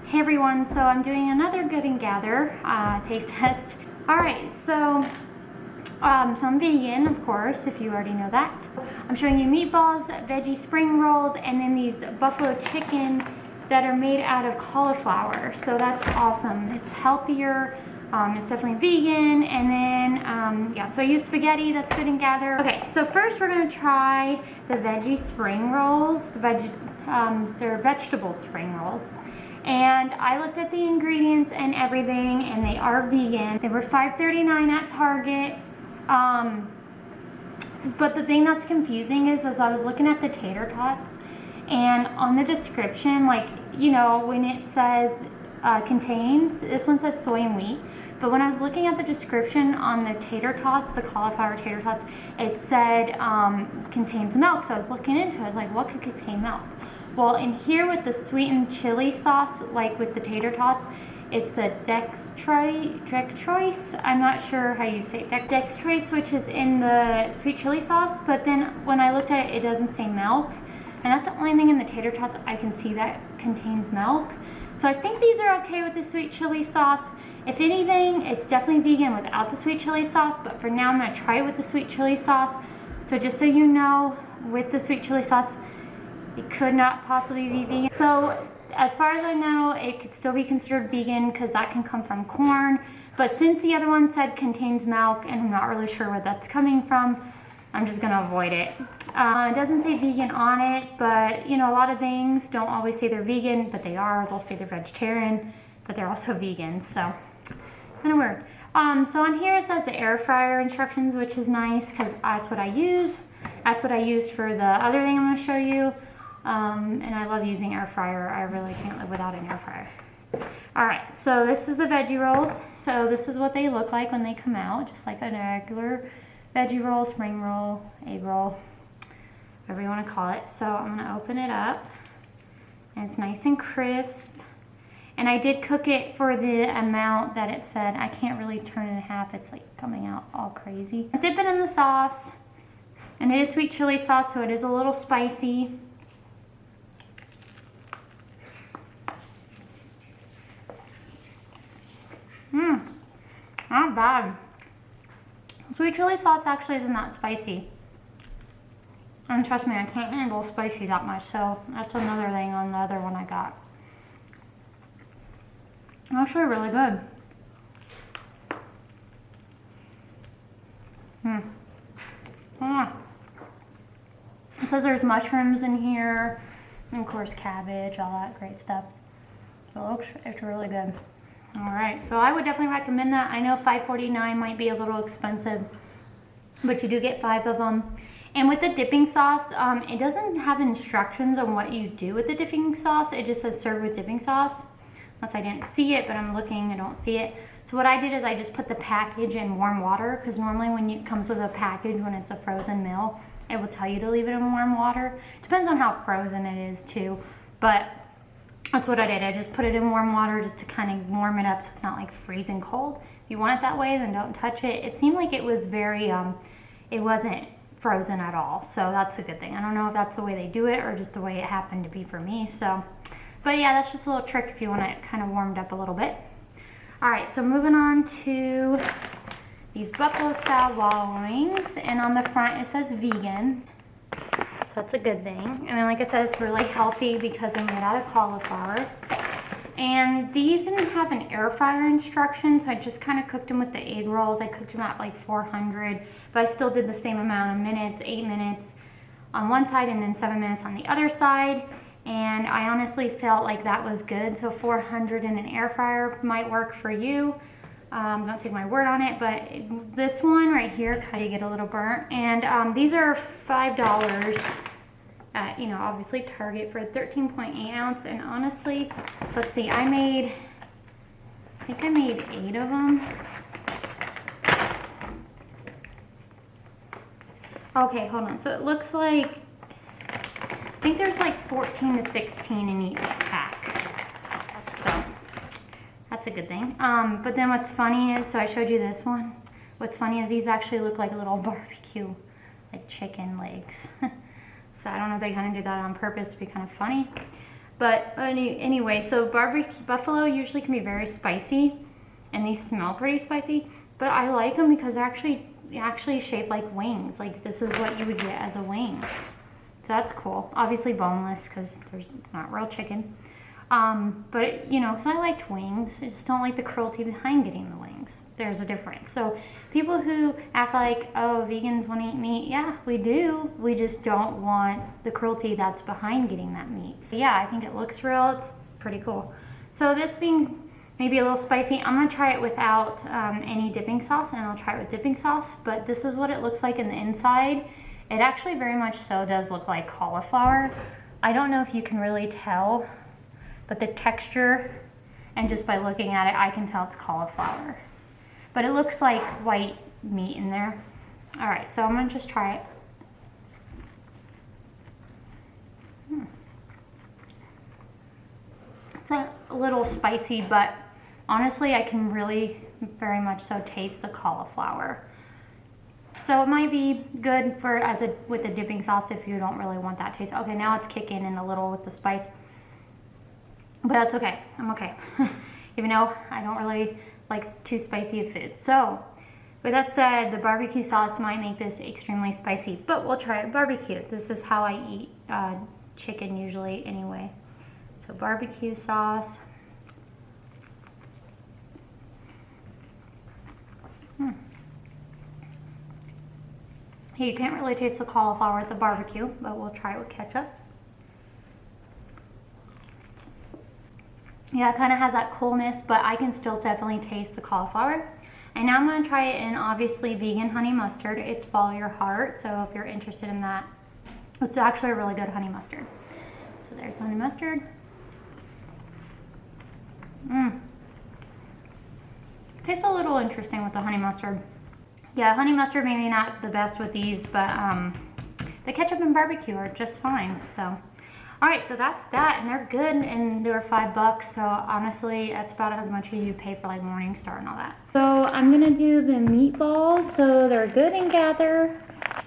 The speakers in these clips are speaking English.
Hey everyone, so I'm doing another Good and Gather taste test. Alright, so I'm vegan, of course, if you already know that. I'm showing you meatballs, veggie spring rolls, and then these buffalo chicken that are made out of cauliflower. So that's awesome. It's healthier, it's definitely vegan, and then, yeah, so I use spaghetti, that's Good and Gather. Okay, so first we're gonna try the veggie spring rolls. They're vegetable spring rolls. And I looked at the ingredients and everything, and they are vegan. They were $5.39 at Target. But the thing that's confusing is, as I was looking at the tater tots, and on the description, like, you know, when it says contains, this one says soy and wheat. But when I was looking at the description on the tater tots, the cauliflower tater tots, it said contains milk. So I was looking into it, I was like, what could contain milk? Well, in here with the sweetened chili sauce, like with the tater tots, it's the dextrose, I'm not sure how you say it, dextrose, which is in the sweet chili sauce, but then when I looked at it, it doesn't say milk, and that's the only thing in the tater tots I can see that contains milk. So I think these are okay with the sweet chili sauce. If anything, it's definitely vegan without the sweet chili sauce, but for now I'm gonna try it with the sweet chili sauce. So just so you know, with the sweet chili sauce, it could not possibly be vegan. So as far as I know, it could still be considered vegan because that can come from corn. But since the other one said contains milk, and I'm not really sure where that's coming from, I'm just gonna avoid it. It doesn't say vegan on it, but you know, a lot of things don't always say they're vegan, but they are. They'll say they're vegetarian, but they're also vegan, so kind of weird. So on here it says the air fryer instructions, which is nice because that's what I use. That's what I used for the other thing I'm gonna show you. And I love using air fryer. I really can't live without an air fryer. Alright, so this is the veggie rolls. So this is what they look like when they come out, just like a regular veggie roll, spring roll, egg roll, whatever you want to call it. So I'm going to open it up, and it's nice and crisp. And I did cook it for the amount that it said. I can't really turn it in half. It's like coming out all crazy. I dip it in the sauce, and it is sweet chili sauce, so it is a little spicy. Not bad. Sweet chili sauce actually isn't that spicy. And trust me, I can't handle spicy that much, so that's another thing on the other one I got. Actually really good. It says there's mushrooms in here, and of course cabbage, all that great stuff. So it's really good. Alright, so I would definitely recommend that. I know $5.49 might be a little expensive, but you do get 5 of them. And with the dipping sauce, it doesn't have instructions on what you do with the dipping sauce. It just says serve with dipping sauce. Unless I didn't see it, but I'm looking, I don't see it. So what I did is I just put the package in warm water, because normally when it comes with a package, when it's a frozen meal, it will tell you to leave it in warm water. Depends on how frozen it is too, but that's what I did. I just put it in warm water just to kind of warm it up so it's not like freezing cold. If you want it that way, then don't touch it. It seemed like it was very, it wasn't frozen at all, so that's a good thing. I don't know if that's the way they do it or just the way it happened to be for me, so. But yeah, that's just a little trick if you want it kind of warmed up a little bit. All right, so moving on to these buffalo style wall wings, and on the front it says vegan. So that's a good thing. And then like I said, it's really healthy because they're made out of cauliflower. And these didn't have an air fryer instruction, so I just kind of cooked them with the egg rolls. I cooked them at like 400, but I still did the same amount of minutes, 8 minutes on one side and then 7 minutes on the other side. And I honestly felt like that was good. So 400 in an air fryer might work for you. Don't take my word on it, but this one right here kind of get a little burnt. And these are $5 at, you know, obviously Target for 13.8 ounce. And honestly, so let's see, I think I made 8 of them. Okay, hold on. So it looks like, I think there's like 14 to 16 in each pack. So that's a good thing. But then what's funny is, so I showed you this one. What's funny is these actually look like little barbecue, like chicken legs. So I don't know if they kind of did that on purpose to be kind of funny. But anyway, so barbecue buffalo usually can be very spicy, and these smell pretty spicy. But I like them because they're actually shaped like wings. Like this is what you would get as a wing. So that's cool. Obviously boneless because it's not real chicken. But you know, because I liked wings, I just don't like the cruelty behind getting the wings. There's a difference. So people who act like, oh, vegans want to eat meat, yeah, we do. We just don't want the cruelty that's behind getting that meat. So yeah, I think it looks real. It's pretty cool. So this being maybe a little spicy, I'm gonna try it without any dipping sauce, and I'll try it with dipping sauce. But this is what it looks like in the inside. It actually very much so does look like cauliflower. I don't know if you can really tell, but the texture, and just by looking at it, I can tell it's cauliflower. But it looks like white meat in there. All right, so I'm gonna just try it. It's a little spicy, but honestly, I can really very much so taste the cauliflower. So it might be good for with the dipping sauce if you don't really want that taste. Okay, now it's kicking in a little with the spice. But that's okay, I'm okay. Even though I don't really like too spicy of food. So, with that said, the barbecue sauce might make this extremely spicy, but we'll try it barbecue. This is how I eat chicken usually anyway. So barbecue sauce. You can't really taste the cauliflower at the barbecue, but we'll try it with ketchup. Yeah, it kind of has that coolness, but I can still definitely taste the cauliflower. And now I'm going to try it in obviously vegan honey mustard. It's Follow Your Heart, so if you're interested in that, it's actually a really good honey mustard. So there's honey mustard. Tastes a little interesting with the honey mustard. Yeah, honey mustard maybe not the best with these, but the ketchup and barbecue are just fine. So, all right, so that's that, and they're good, and they were $5. So honestly, that's about as much as you pay for like Morningstar and all that. So I'm gonna do the meatballs. So they're Good and Gather.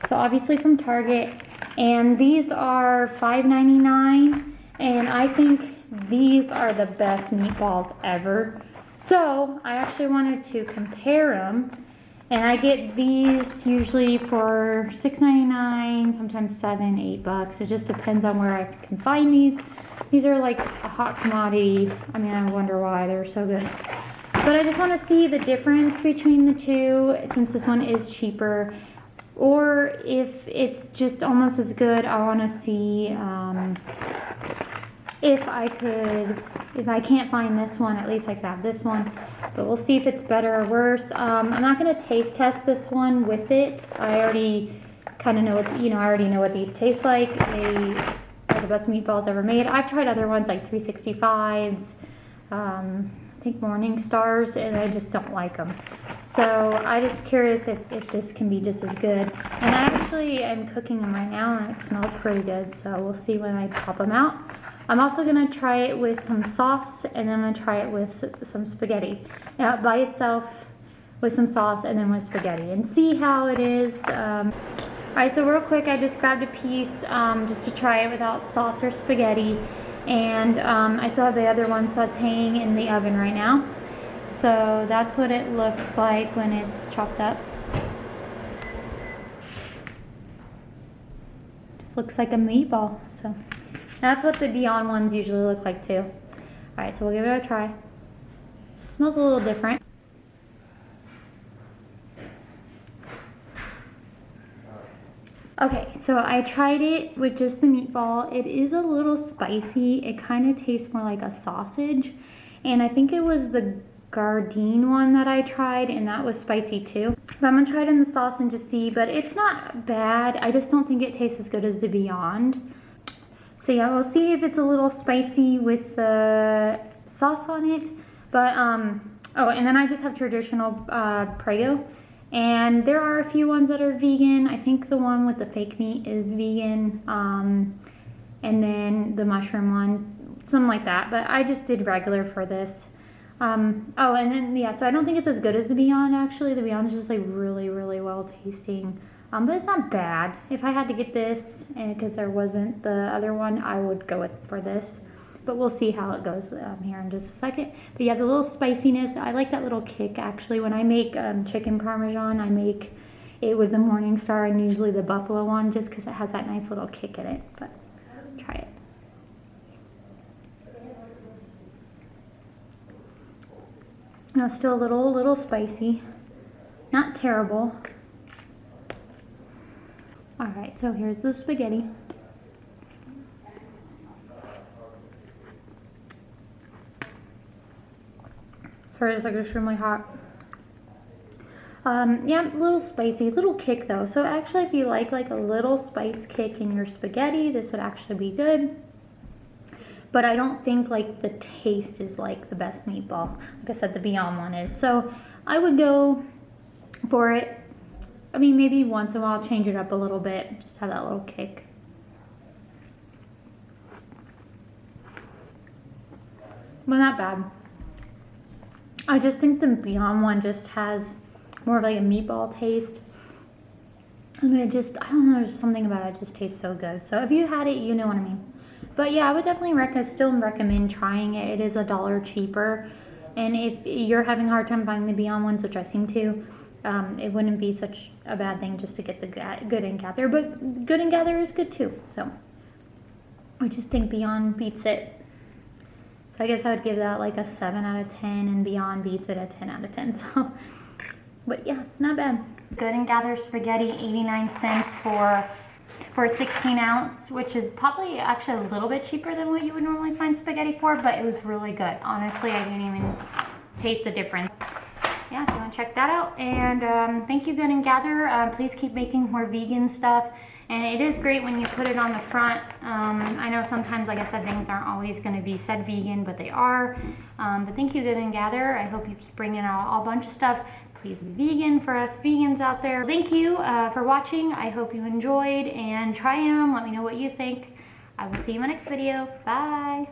So obviously from Target, and these are $5.99, and I think these are the best meatballs ever. So I actually wanted to compare them. And I get these usually for $6.99, sometimes $7, $8. It just depends on where I can find these. These are like a hot commodity. I mean, I wonder why they're so good. But I just want to see the difference between the two, since this one is cheaper. Or if it's just almost as good, I want to see if I can't find this one, at least I could have this one. But we'll see if it's better or worse. I'm not going to taste test this one with it. I already kind of know what, I already know what these taste like. They are the best meatballs ever made. I've tried other ones like 365s, I think Morningstars, and I just don't like them. So I'm just curious if this can be just as good. And I actually am cooking them right now, and it smells pretty good. So we'll see when I pop them out. I'm also going to try it with some sauce, and then I'm going to try it with some spaghetti. Now, by itself, with some sauce, and then with spaghetti, and see how it is. Alright, so real quick, I just grabbed a piece just to try it without sauce or spaghetti. And I still have the other one sauteing in the oven right now. So that's what it looks like when it's chopped up. Just looks like a meatball. So that's what the Beyond ones usually look like too. Alright, so we'll give it a try. It smells a little different. Okay, so I tried it with just the meatball. It is a little spicy. It kind of tastes more like a sausage. And I think it was the Gardein one that I tried, and that was spicy too. But I'm gonna try it in the sauce and just see, but it's not bad. I just don't think it tastes as good as the Beyond. So yeah, we'll see if it's a little spicy with the sauce on it. But, oh, and then I just have traditional Prego. And there are a few ones that are vegan. I think the one with the fake meat is vegan. And then the mushroom one, something like that. But I just did regular for this. Oh, and then, yeah, so I don't think it's as good as the Beyond, actually. The Beyond is just like really, really well tasting. But it's not bad. If I had to get this, and because there wasn't the other one, I would go for this. but we'll see how it goes here in just a second. But yeah, the little spiciness, I like that little kick actually. When I make chicken parmesan, I make it with the Morningstar and usually the buffalo one, just because it has that nice little kick in it. But try it. Now still a little spicy, not terrible. All right, so here's the spaghetti. Sorry, it's like extremely hot. Yeah, a little spicy, little kick though. So actually, if you like a little spice kick in your spaghetti, this would actually be good. But I don't think like the taste is like the best meatball. Like I said, the Beyond one is. So I would go for it. I mean, maybe once in a while change it up a little bit, just have that little kick. But not bad. I just think the Beyond one just has more of like a meatball taste. I mean, it just, I don't know, there's something about it, it just tastes so good. So if you had it, you know what I mean. But yeah, I would definitely still recommend trying it. It is $1 cheaper. And if you're having a hard time finding the Beyond ones, which I seem to, it wouldn't be such a bad thing just to get the Good and Gather. But Good and Gather is good too. So I just think Beyond beats it. So I guess I would give that like a 7 out of 10, and Beyond beats it at 10 out of 10. So, but yeah, not bad. Good and Gather spaghetti, 89 cents for a 16 ounce, which is probably actually a little bit cheaper than what you would normally find spaghetti for, but it was really good. Honestly, I didn't even taste the difference. Yeah, if you want to check that out. And thank you, Good and Gather. Please keep making more vegan stuff. And it is great when you put it on the front. I know sometimes, like I said, things aren't always going to be said vegan, but they are. But thank you, Good and Gather. I hope you keep bringing out a bunch of stuff. Please be vegan for us vegans out there. Thank you for watching. I hope you enjoyed, and try them. Let me know what you think. I will see you in my next video. Bye.